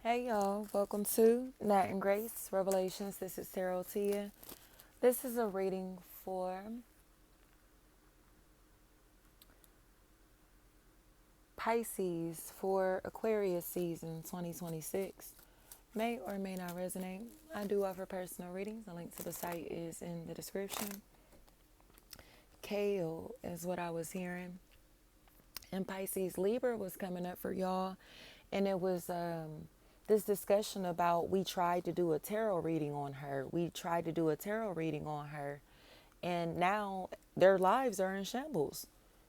Hey y'all, welcome to Nat and Grace Revelations. This is Sarah Tia. This is a reading for Pisces for Aquarius season 2026. May or may not resonate. I do offer personal readings. The link to the site is in the description. Kale is what I was hearing. And Pisces Libra was coming up for y'all. And it was this discussion about we tried to do a tarot reading on her. And now their lives are in shambles.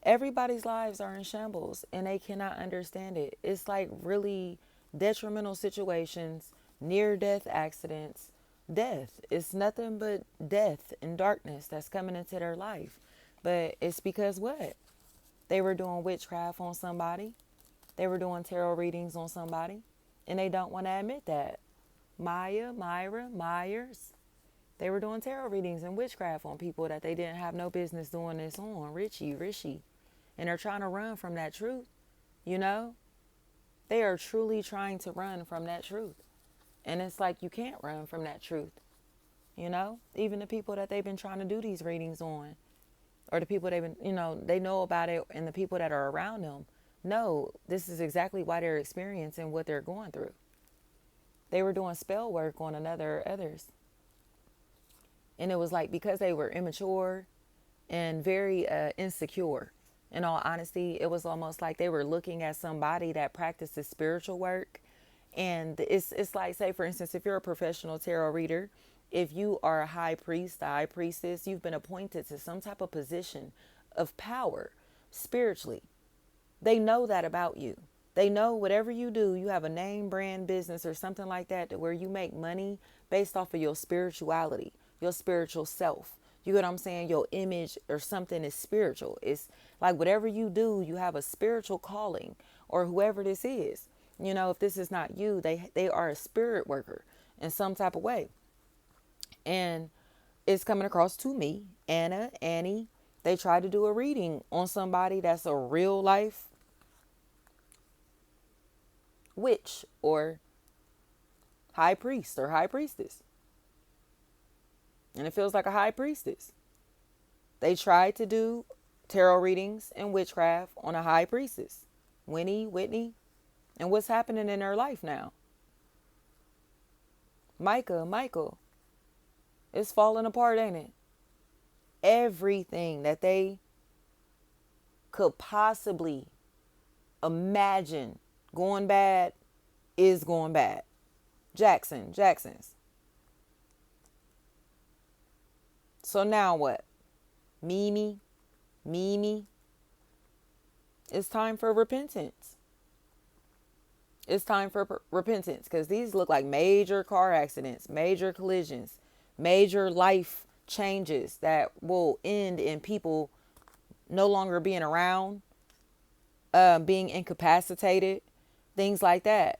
Everybody's lives are in shambles and they cannot understand it. It's like really detrimental situations, near death accidents, death. It's nothing but death and darkness that's coming into their life. But it's because what? They were doing witchcraft on somebody. They were doing tarot readings on somebody. And they don't want to admit that. Myers. They were doing tarot readings and witchcraft on people that they didn't have no business doing this on. Richie. And they're trying to run from that truth. You know? They are truly trying to run from that truth. And it's like you can't run from that truth. You know? Even the people that they've been trying to do these readings on. Or the people they've been, they know about it, and the people that are around them know this is exactly why they're experiencing what they're going through. They were doing spell work on others. And it was like because they were immature and very insecure. In all honesty, it was almost like they were looking at somebody that practices spiritual work. And it's like, say, for instance, if you're a professional tarot reader, if you are a high priest, a high priestess, you've been appointed to some type of position of power spiritually. They know that about you. They know whatever you do, you have a name brand business or something like that to where you make money based off of your spirituality, your spiritual self. You get what I'm saying? Your image or something is spiritual. It's like whatever you do, you have a spiritual calling, or whoever this is. If this is not you, they are a spirit worker in some type of way. And it's coming across to me, Annie. They tried to do a reading on somebody that's a real life witch or high priest or high priestess. And it feels like a high priestess. They tried to do tarot readings and witchcraft on a high priestess, Whitney. And what's happening in her life now? Michael. It's falling apart, ain't it? Everything that they could possibly imagine going bad is going bad. Jackson's. So now what? Mimi. It's time for repentance. It's time for repentance because these look like major car accidents, major collisions, major life changes that will end in people no longer being around, being incapacitated, things like that.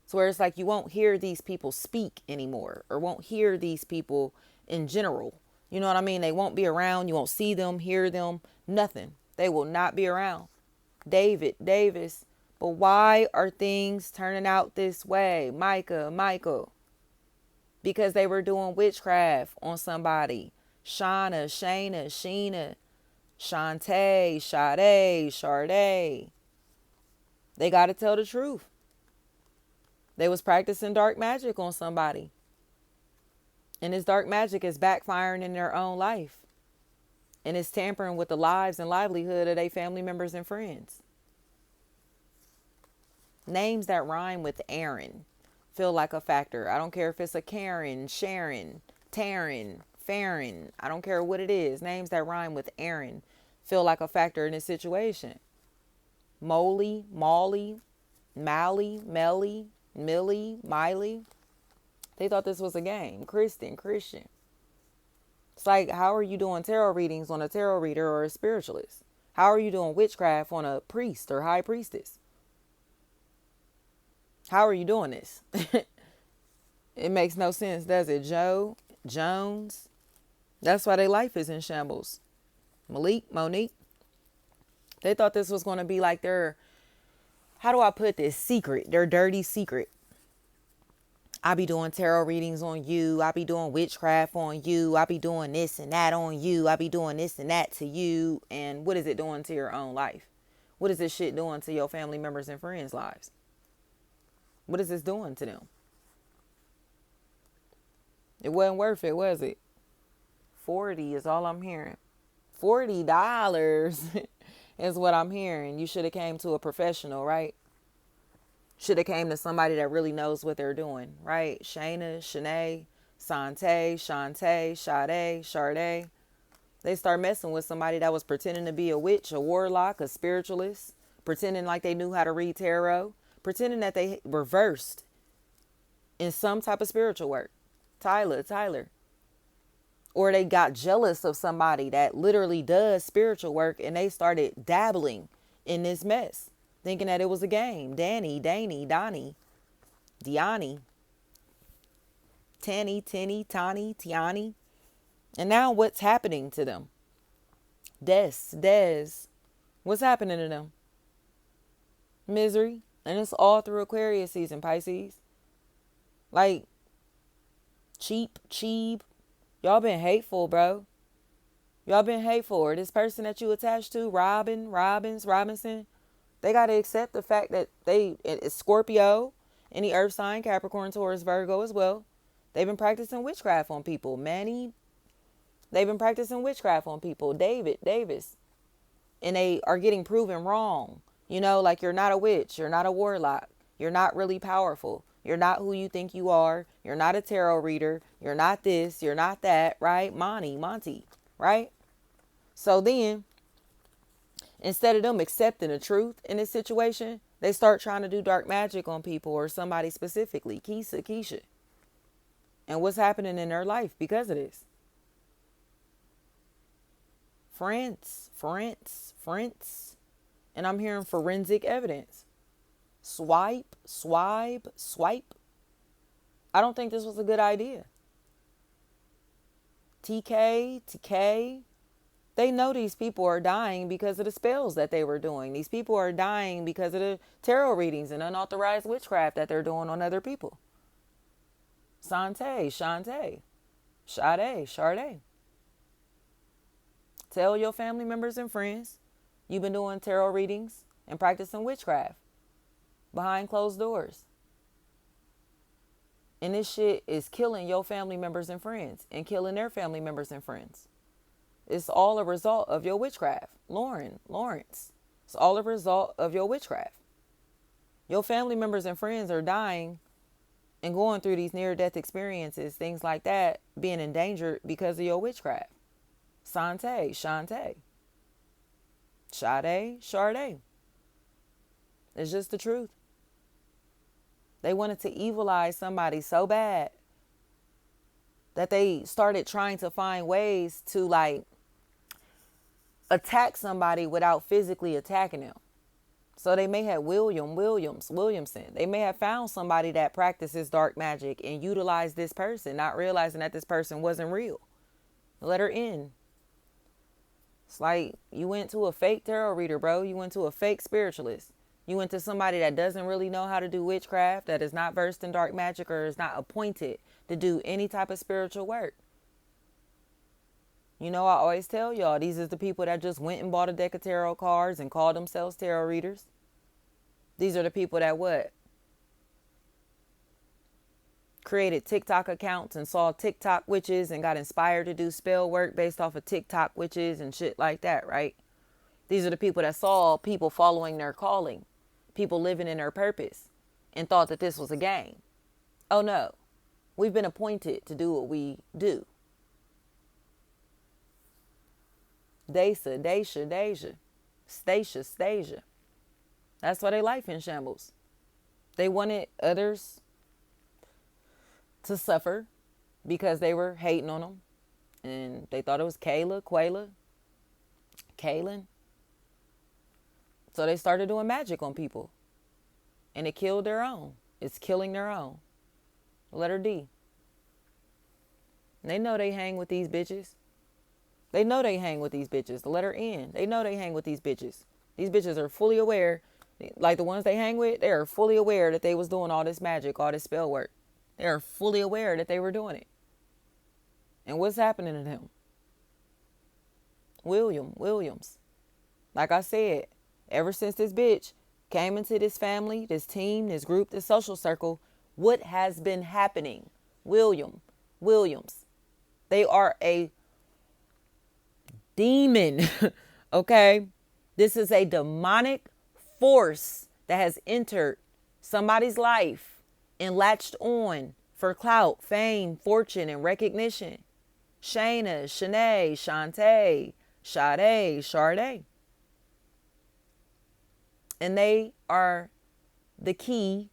So where it's like you won't hear these people speak anymore, or won't hear these people in general. You know what I mean? They won't be around. You won't see them, hear them, nothing. They will not be around. Davis. But why are things turning out this way? Michael. Because they were doing witchcraft on somebody. Shayna, Sheena, Shantae, Sade. They got to tell the truth. They was practicing dark magic on somebody. And this dark magic is backfiring in their own life. And it's tampering with the lives and livelihood of their family members and friends. Names that rhyme with Aaron feel like a factor. I don't care if it's a Karen, Sharon, Taryn, Farron. I don't care what it is. Names that rhyme with Aaron feel like a factor in this situation. Molly, Molly, Mally, Melly, Millie, Miley. They thought this was a game. Christian. It's like, how are you doing tarot readings on a tarot reader or a spiritualist? How are you doing witchcraft on a priest or high priestess? How are you doing this? It makes no sense, does it? Jones. That's why their life is in shambles. Monique. They thought this was going to be like their, how do I put this, secret, their dirty secret. I be doing tarot readings on you. I be doing witchcraft on you. I be doing this and that on you. I be doing this and that to you. And what is it doing to your own life? What is this shit doing to your family members and friends' lives? What is this doing to them? It wasn't worth it, was it? 40 is all I'm hearing. $40 is what I'm hearing. You should have came to a professional, right? Should have came to somebody that really knows what they're doing, right? Shayna, Shanae, Sante, Shantae, Sade, Sade. They start messing with somebody that was pretending to be a witch, a warlock, a spiritualist, pretending like they knew how to read tarot, pretending that they were versed in some type of spiritual work. Tyler. Or they got jealous of somebody that literally does spiritual work and they started dabbling in this mess, thinking that it was a game. Danny, Donnie, Diani, Tanny, Tinny, Tani, Tiani. And now what's happening to them? Des. What's happening to them? Misery. And it's all through Aquarius season, Pisces. Like, cheap. Y'all been hateful, bro. Y'all been hateful. Or this person that you attached to, Robinson, they got to accept the fact that it's Scorpio, any earth sign, Capricorn, Taurus, Virgo as well. They've been practicing witchcraft on people. Manny, they've been practicing witchcraft on people. Davis. And they are getting proven wrong. You know, like you're not a witch. You're not a warlock. You're not really powerful. You're not who you think you are. You're not a tarot reader. You're not this. You're not that, right? Monty, right? So then, instead of them accepting the truth in this situation, they start trying to do dark magic on people or somebody specifically, Keisha. And what's happening in their life because of this? Friends. And I'm hearing forensic evidence. Swipe. I don't think this was a good idea. TK. They know these people are dying because of the spells that they were doing. These people are dying because of the tarot readings and unauthorized witchcraft that they're doing on other people. Shantae. Sade. Tell your family members and friends you've been doing tarot readings and practicing witchcraft behind closed doors. And this shit is killing your family members and friends and killing their family members and friends. It's all a result of your witchcraft. Lawrence. It's all a result of your witchcraft. Your family members and friends are dying and going through these near-death experiences, things like that, being endangered because of your witchcraft. Shantae. Sade. It's just the truth. They wanted to evilize somebody so bad that they started trying to find ways to like attack somebody without physically attacking them. So they may have Williamson. They may have found somebody that practices dark magic and utilized this person, not realizing that this person wasn't real. Let her in. It's like you went to a fake tarot reader, bro. You went to a fake spiritualist. You went to somebody that doesn't really know how to do witchcraft, that is not versed in dark magic or is not appointed to do any type of spiritual work. You know, I always tell y'all, these is the people that just went and bought a deck of tarot cards and called themselves tarot readers. These are the people that what? Created TikTok accounts and saw TikTok witches and got inspired to do spell work based off of TikTok witches and shit like that, right? These are the people that saw people following their calling, people living in their purpose, and thought that this was a game. Oh no, we've been appointed to do what we do. Stasia. That's why they life in shambles. They wanted others to suffer because they were hating on them. And they thought it was Kaylin. So they started doing magic on people. And it killed their own. It's killing their own. Letter D. They know they hang with these bitches. The letter N. They know they hang with these bitches. These bitches are fully aware, like the ones they hang with, they are fully aware that they was doing all this magic, all this spell work. They are fully aware that they were doing it. And what's happening to them? Williams. Like I said, ever since this bitch came into this family, this team, this group, this social circle, what has been happening? Williams. They are a demon, okay? This is a demonic force that has entered somebody's life and latched on for clout, fame, fortune, and recognition. Shayna, Shanae, Shantae, Sade, Sharday. And they are the key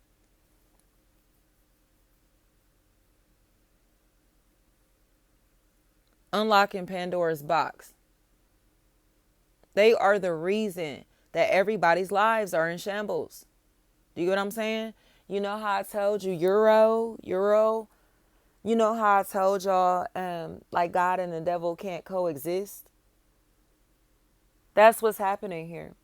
unlocking Pandora's box. They are the reason that everybody's lives are in shambles. Do you get what I'm saying? You know how I told you Euro? You know how I told y'all like God and the devil can't coexist? That's what's happening here.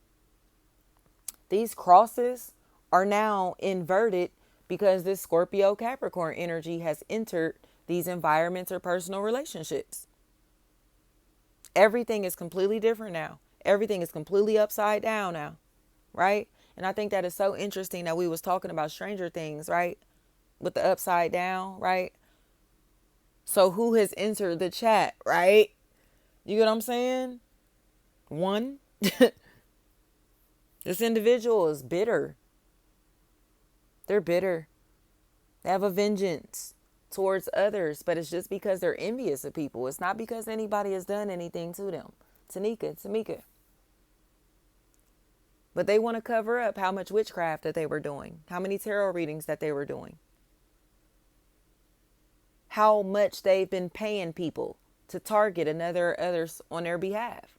These crosses are now inverted because this Scorpio Capricorn energy has entered these environments or personal relationships. Everything is completely different now. Everything is completely upside down now, right? And I think that is so interesting that we was talking about Stranger Things, right? With the upside down, right? So who has entered the chat, right? You get what I'm saying? One. This individual is bitter. They're bitter. They have a vengeance towards others, but it's just because they're envious of people. It's not because anybody has done anything to them. Tamika. But they want to cover up how much witchcraft that they were doing, how many tarot readings that they were doing, how much they've been paying people to target others on their behalf.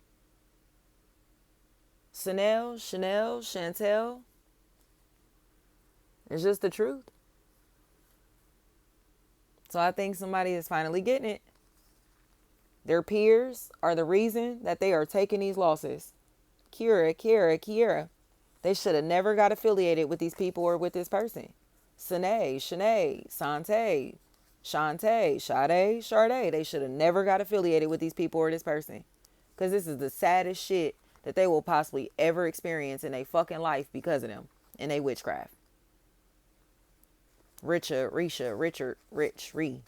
Chanel, Chantel. It's just the truth. So I think somebody is finally getting it. Their peers are the reason that they are taking these losses. Kiera. They should have never got affiliated with these people or with this person. Shanae, Sante, Shantae, Sade, Sharday. They should have never got affiliated with these people or this person. Because this is the saddest shit that they will possibly ever experience in their fucking life because of them and they witchcraft. Richard, Rich,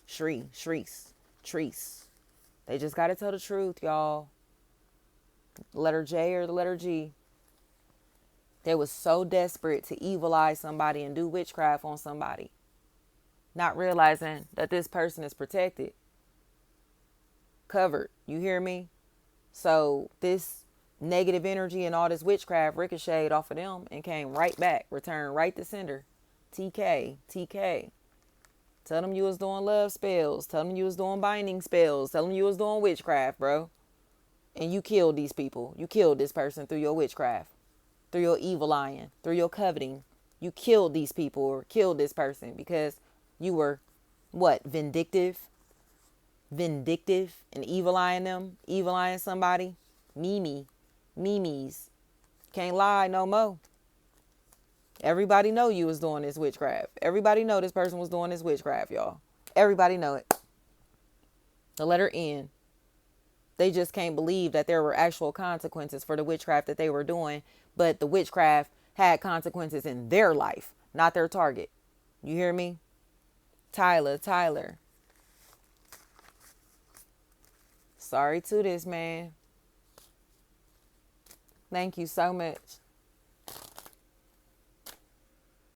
Shreese. They just got to tell the truth, y'all. The letter J or the letter G. They was so desperate to evilize somebody and do witchcraft on somebody, not realizing that this person is protected, covered. You hear me? So this negative energy and all this witchcraft ricocheted off of them and came right back, returned right to sender. TK. Tell them you was doing love spells. Tell them you was doing binding spells. Tell them you was doing witchcraft, bro. And you killed these people. You killed this person through your witchcraft, through your evil lying, through your coveting. You killed these people or killed this person because you were, what, vindictive and evil eyeing them, evil eyeing somebody. Memes. Can't lie no more. Everybody know you was doing this witchcraft. Everybody know this person was doing this witchcraft, y'all. Everybody know it. The letter N. They just can't believe that there were actual consequences for the witchcraft that they were doing, but the witchcraft had consequences in their life, not their target. You hear me? Tyler. Sorry to this, man. Thank you so much.